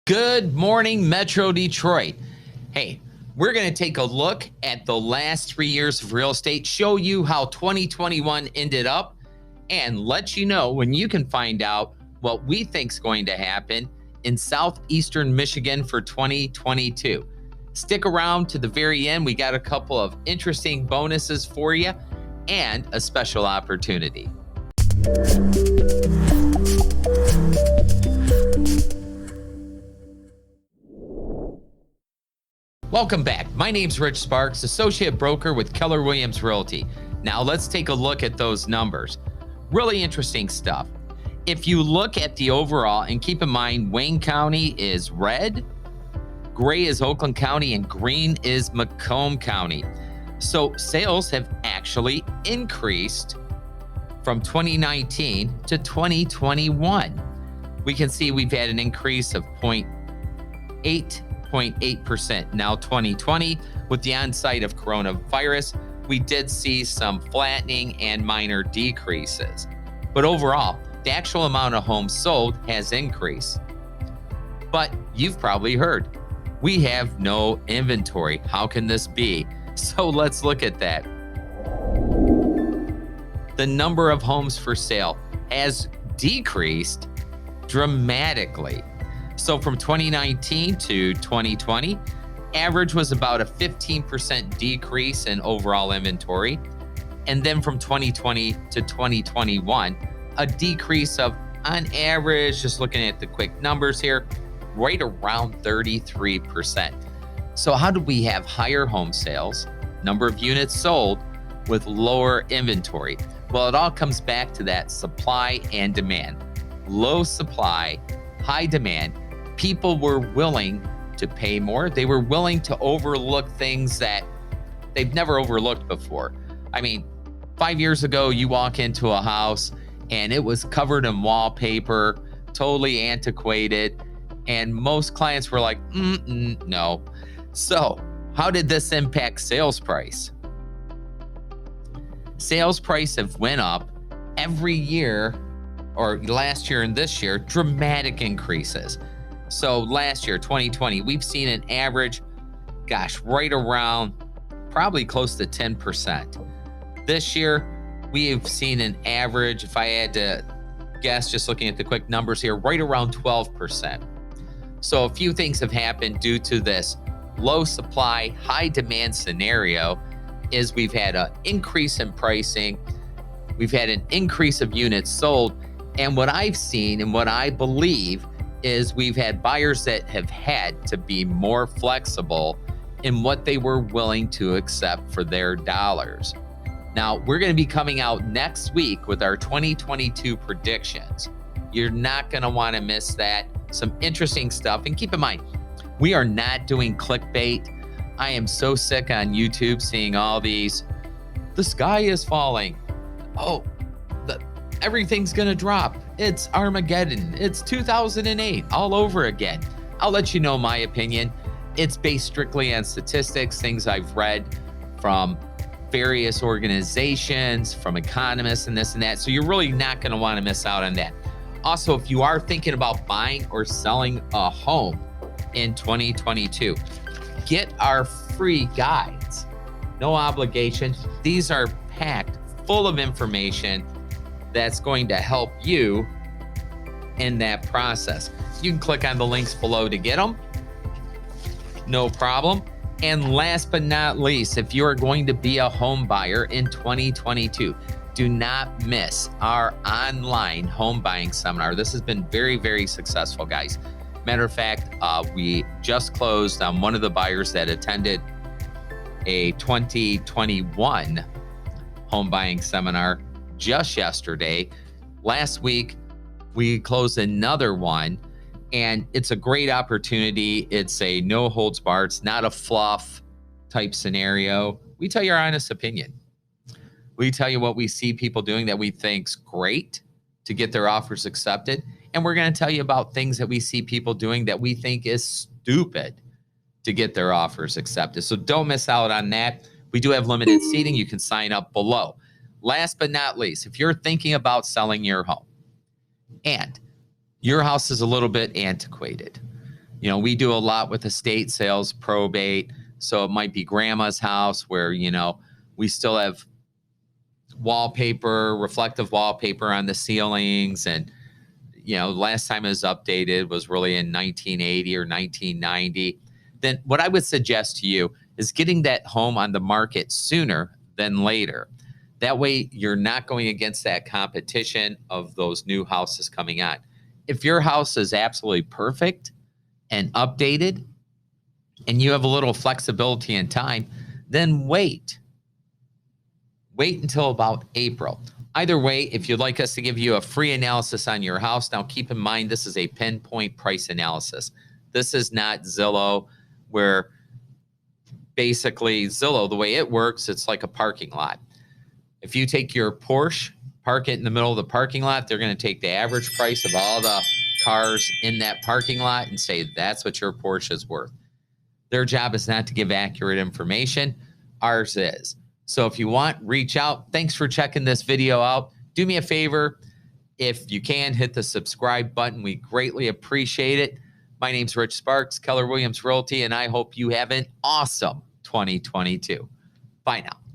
Good morning, Metro Detroit. Hey, we're going to take a look at the last 3 years of real estate, show you how 2021 ended up, and let you know when you can find out what we think is going to happen in southeastern Michigan for 2022. Stick around to the very end. We got a couple of interesting bonuses for you and a special opportunity. Welcome back. My name's Rich Sparks, associate broker with Keller Williams Realty. Now let's take a look at those numbers. Really interesting stuff. If you look at the overall, and keep in mind, Wayne County is red, gray is Oakland County, and green is Macomb County. So sales have actually increased from 2019 to 2021. We can see we've had an increase of 0.8%. Now 2020, with the onset of coronavirus, we did see some flattening and minor decreases. But overall, the actual amount of homes sold has increased. But you've probably heard, we have no inventory. How can this be? So let's look at that. The number of homes for sale has decreased dramatically. So from 2019 to 2020, average was about a 15% decrease in overall inventory. And then from 2020 to 2021, a decrease of, on average, just looking at the quick numbers here, right around 33%. So how do we have higher home sales, number of units sold, with lower inventory? Well, it all comes back to that supply and demand. Low supply, high demand. People were willing to pay more. They were willing to overlook things that they've never overlooked before. I mean, 5 years ago, you walk into a house and it was covered in wallpaper, totally antiquated, and most clients were like, no. So how did this impact sales price? Sales price have went up every year, or last year and this year, dramatic increases. So last year, 2020, we've seen an average, right around probably close to 10%. This year, we have seen an average, if I had to guess, just looking at the quick numbers here, right around 12%. So a few things have happened due to this low supply, high demand scenario. Is we've had an increase in pricing, we've had an increase of units sold, and what I've seen and what I believe is we've had buyers that have had to be more flexible in what they were willing to accept for their dollars. Now, we're going to be coming out next week with our 2022 predictions. You're not going to want to miss that. Some interesting stuff. And keep in mind, we are not doing clickbait. I am so sick on YouTube seeing all these, the sky is falling. Oh, everything's going to drop. It's Armageddon. It's 2008 all over again. I'll let you know my opinion. It's based strictly on statistics, things I've read from various organizations, from economists and this and that. So you're really not going to want to miss out on that. Also, if you are thinking about buying or selling a home in 2022, get our free guides. No obligation. These are packed full of information that's going to help you in that process. You can click on the links below to get them. No problem. And last but not least, if you are going to be a home buyer in 2022, do not miss our online home buying seminar. This has been very, very successful, guys. Matter of fact, we just closed on one of the buyers that attended a 2021 home buying seminar just yesterday. Last week, we closed another one, and it's a great opportunity. It's a no holds barred. It's not a fluff type scenario. We tell you our honest opinion. We tell you what we see people doing that we think's great to get their offers accepted. And we're going to tell you about things that we see people doing that we think is stupid to get their offers accepted. So don't miss out on that. We do have limited seating. You can sign up below. Last but not least, if you're thinking about selling your home and your house is a little bit antiquated, You know, we do a lot with estate sales, probate. So it might be grandma's house where, you know, we still have wallpaper, reflective wallpaper on the ceilings. And, you know, last time it was updated was really in 1980 or 1990. Then what I would suggest to you is getting that home on the market sooner than later. That way you're not going against that competition of those new houses coming on. If your house is absolutely perfect and updated and you have a little flexibility in time, then wait. Wait until about April. Either way, if you'd like us to give you a free analysis on your house, now keep in mind this is a pinpoint price analysis. This is not Zillow, where basically Zillow, the way it works, it's like a parking lot. If you take your Porsche, park it in the middle of the parking lot, they're going to take the average price of all the cars in that parking lot and say that's what your Porsche is worth. Their job is not to give accurate information. Ours is. So if you want, reach out. Thanks for checking this video out. Do me a favor. If you can, hit the subscribe button. We greatly appreciate it. My name's Rich Sparks, Keller Williams Realty, and I hope you have an awesome 2022. Bye now.